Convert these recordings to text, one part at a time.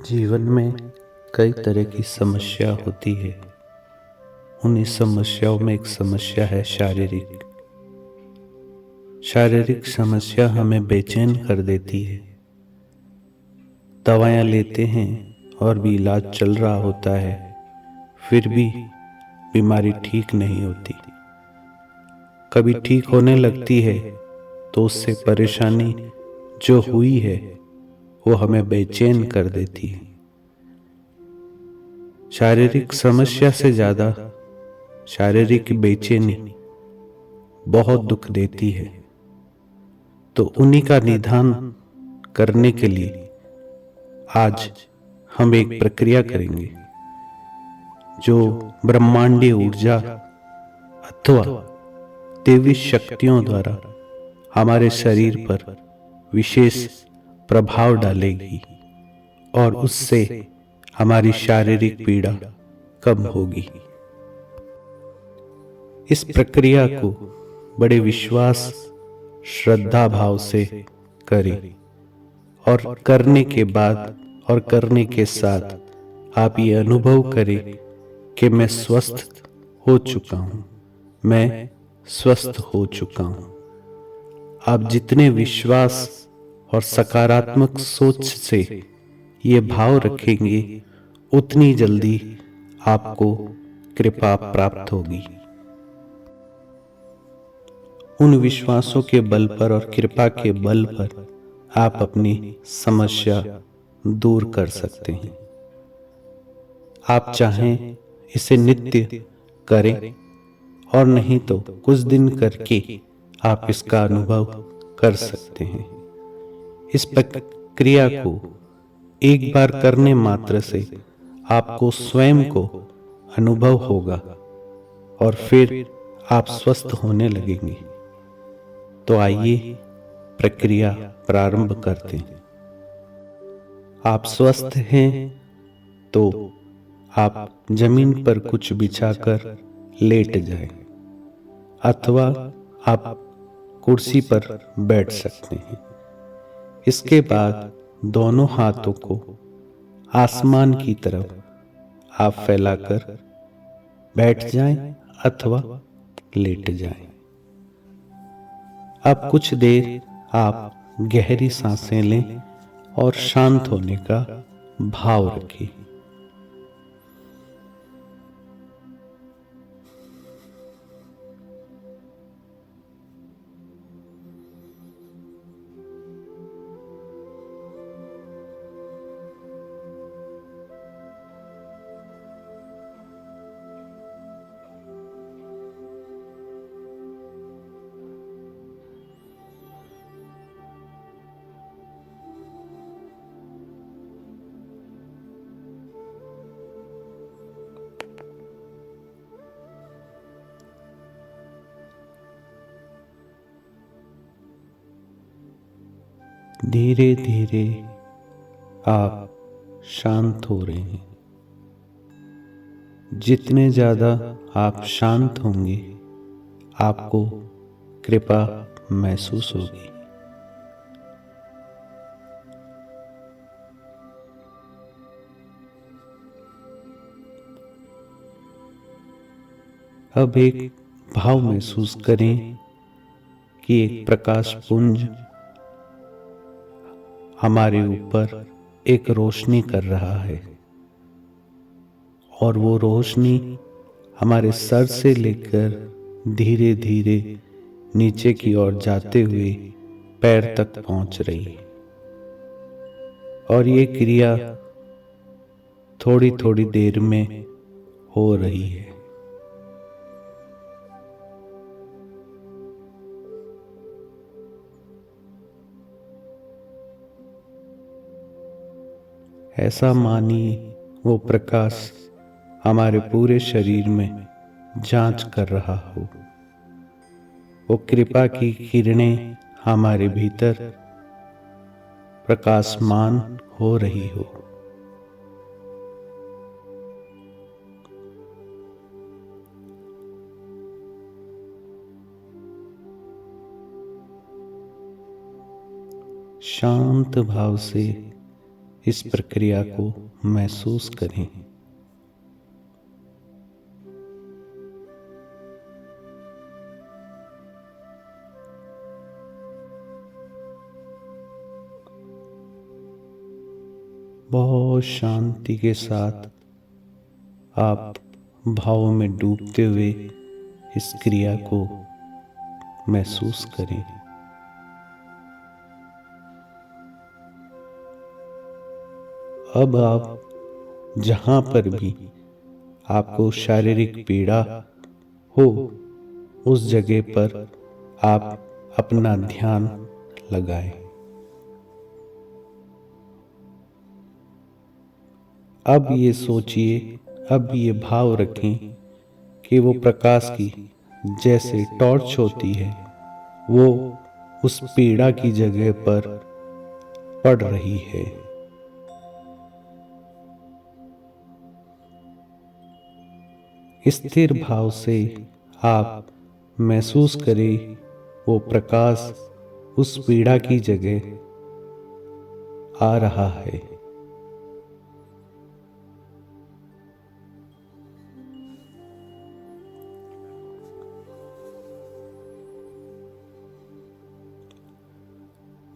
जीवन में कई तरह की समस्या होती है। उन्हीं समस्याओं में एक समस्या है शारीरिक। शारीरिक समस्या हमें बेचैन कर देती है। दवाएं लेते हैं और भी इलाज चल रहा होता है, फिर भी बीमारी ठीक नहीं होती। कभी ठीक होने लगती है तो उससे परेशानी जो हुई है वो हमें बेचैन कर देती है। शारीरिक समस्या से ज्यादा शारीरिक बेचैनी बहुत दुख देती है। तो उन्हीं का निदान करने के लिए आज हम एक प्रक्रिया करेंगे जो ब्रह्मांडीय ऊर्जा अथवा दैवी शक्तियों द्वारा हमारे शरीर पर विशेष प्रभाव डालेगी और उससे हमारी शारीरिक पीड़ा कम होगी। इस प्रक्रिया को बड़े विश्वास श्रद्धा भाव से करें और करने के बाद और करने के साथ आप ये अनुभव करें कि मैं स्वस्थ हो चुका हूँ, मैं स्वस्थ हो चुका हूँ। आप जितने विश्वास और सकारात्मक सोच से ये भाव रखेंगे उतनी जल्दी आपको कृपा प्राप्त होगी। उन विश्वासों के बल पर और कृपा के बल पर आप अपनी समस्या दूर कर सकते हैं। आप चाहें इसे नित्य करें और नहीं तो कुछ दिन करके आप इसका अनुभव कर सकते हैं। इस प्रक्रिया को एक बार करने मात्र से आपको स्वयं को अनुभव होगा और फिर आप स्वस्थ होने लगेंगे। तो आइए प्रक्रिया प्रारंभ करते हैं। आप स्वस्थ हैं तो आप जमीन पर कुछ बिछाकर लेट जाएं अथवा आप कुर्सी पर बैठ सकते हैं। इसके बाद दोनों हाथों को आसमान की तरफ आप फैलाकर बैठ जाएं अथवा लेट जाएं। अब कुछ देर आप गहरी सांसें लें और शांत होने का भाव रखें। धीरे धीरे आप शांत हो रहे हैं। जितने ज्यादा आप शांत होंगे आपको कृपा महसूस होगी। अब एक भाव महसूस करें कि एक प्रकाश पुंज हमारे ऊपर एक रोशनी कर रहा है और वो रोशनी हमारे सर से लेकर धीरे धीरे नीचे की ओर जाते हुए पैर तक पहुंच रही है। और ये क्रिया थोड़ी थोड़ी देर में हो रही है। ऐसा मानिए वो प्रकाश हमारे पूरे शरीर में जांच कर रहा हो। वो कृपा की किरणें हमारे भीतर प्रकाशमान हो रही हो। शांत भाव से इस प्रक्रिया को महसूस करें। बहुत शांति के साथ आप भावों में डूबते हुए इस क्रिया को महसूस करें। अब आप जहां पर भी आपको शारीरिक पीड़ा हो, उस जगह पर आप अपना ध्यान लगाएं। अब ये सोचिए, अब ये भाव रखें कि वो प्रकाश की जैसे टॉर्च होती है, वो उस पीड़ा की जगह पर पड़ रही है। स्थिर भाव से आप महसूस करें वो प्रकाश उस पीड़ा की जगह आ रहा है।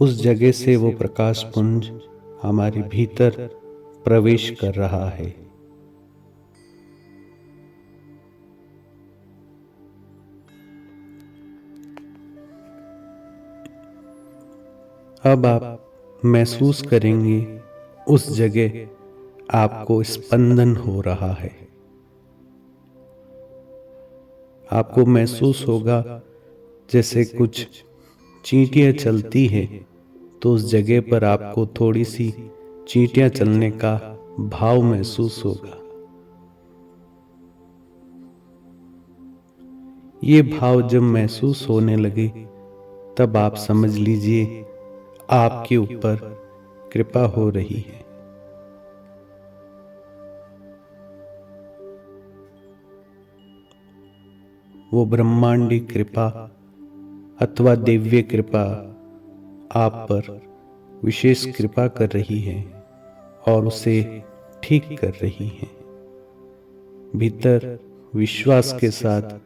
उस जगह से वो प्रकाश पुंज हमारे भीतर प्रवेश कर रहा है। अब आप महसूस करेंगे उस जगह आपको स्पंदन हो रहा है। आपको महसूस होगा जैसे कुछ चींटियां चलती है, तो उस जगह पर आपको थोड़ी सी चींटियां चलने का भाव महसूस होगा। ये भाव जब महसूस होने लगे, तब आप समझ लीजिए आपके ऊपर कृपा हो रही है। वो ब्रह्मांडी कृपा अथवा दिव्य कृपा आप पर विशेष कृपा कर रही है और उसे ठीक कर रही है। भीतर विश्वास के साथ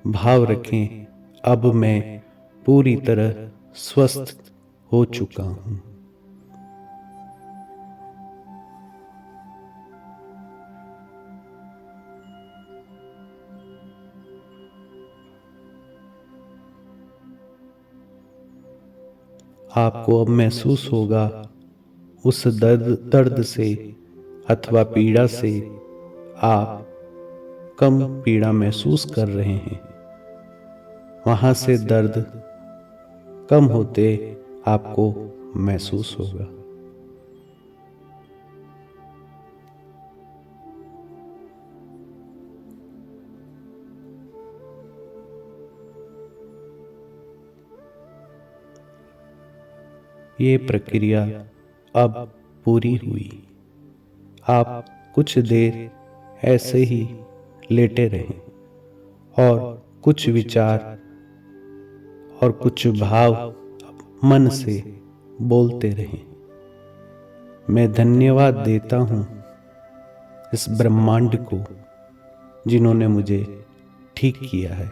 भाव रखें, अब मैं पूरी तरह स्वस्थ हो चुका हूं। आपको अब महसूस होगा उस दर्द से अथवा पीड़ा से आप कम पीड़ा महसूस कर रहे हैं। वहां से दर्द कम होते आपको महसूस होगा। ये प्रक्रिया अब पूरी हुई। आप कुछ देर ऐसे ही लेटे रहें और कुछ विचार और कुछ भाव मन से बोलते रहें। मैं धन्यवाद देता हूं इस ब्रह्मांड को जिन्होंने मुझे ठीक किया है।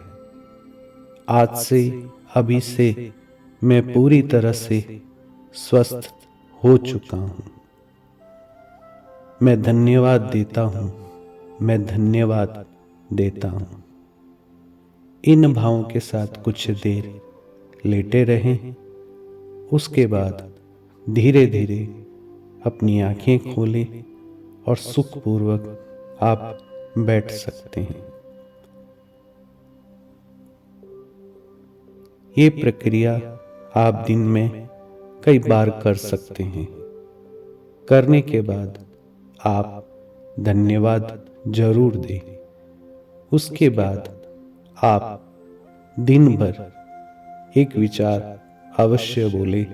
आज से, अभी से मैं पूरी तरह से स्वस्थ हो चुका हूं। मैं धन्यवाद देता हूं, मैं धन्यवाद देता हूं। इन भावों के साथ कुछ देर लेटे रहें। उसके बाद धीरे धीरे अपनी आंखें खोलें और सुखपूर्वक आप बैठ सकते हैं। ये प्रक्रिया आप दिन में कई बार कर सकते हैं। करने के बाद आप धन्यवाद जरूर दें। उसके बाद आप दिन भर एक विचार अवश्य बोले,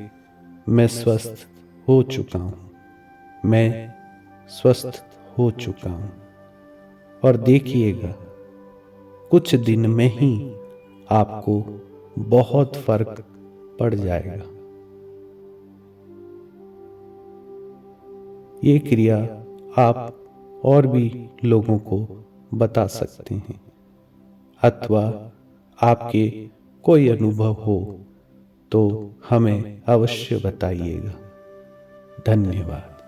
मैं स्वस्थ हो चुका हूं, मैं स्वस्थ हो चुका हूं। और देखिएगा कुछ दिन में ही आपको बहुत फर्क पड़ जाएगा। ये क्रिया आप और भी लोगों को बता सकते हैं, अथवा आपके कोई अनुभव हो तो हमें अवश्य बताइएगा। धन्यवाद।